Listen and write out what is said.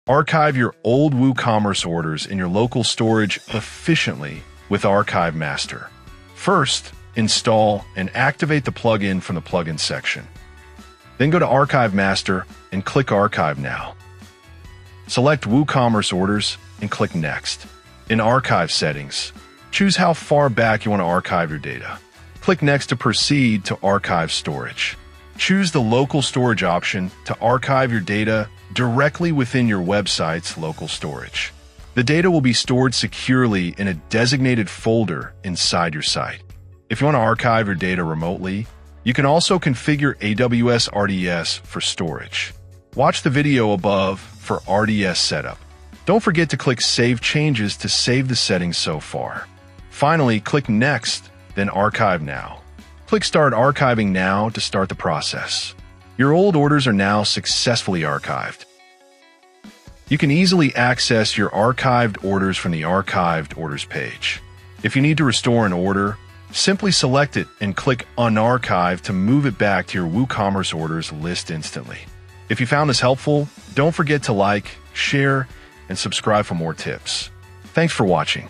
Archive your old WooCommerce orders in your local storage efficiently with ArchiveMaster. First, install and activate the plugin from the plugin section. Then go to ArchiveMaster and click Archive Now. Select WooCommerce orders and click Next. In Archive Settings, choose how far back you want to archive your data. Click Next to proceed to Archive Storage. Choose the local storage option to archive your data directly within your website's local storage. The data will be stored securely in a designated folder inside your site. If you want to archive your data remotely, you can also configure AWS RDS for storage. Watch the video above for RDS setup. Don't forget to click Save Changes to save the settings so far. Finally, click Next, then Archive Now. Click Start Archiving Now to start the process. Your old orders are now successfully archived. You can easily access your archived orders from the Archived Orders page. If you need to restore an order, simply select it and click Unarchive to move it back to your WooCommerce orders list instantly. If you found this helpful, don't forget to like, share, and subscribe for more tips. Thanks for watching.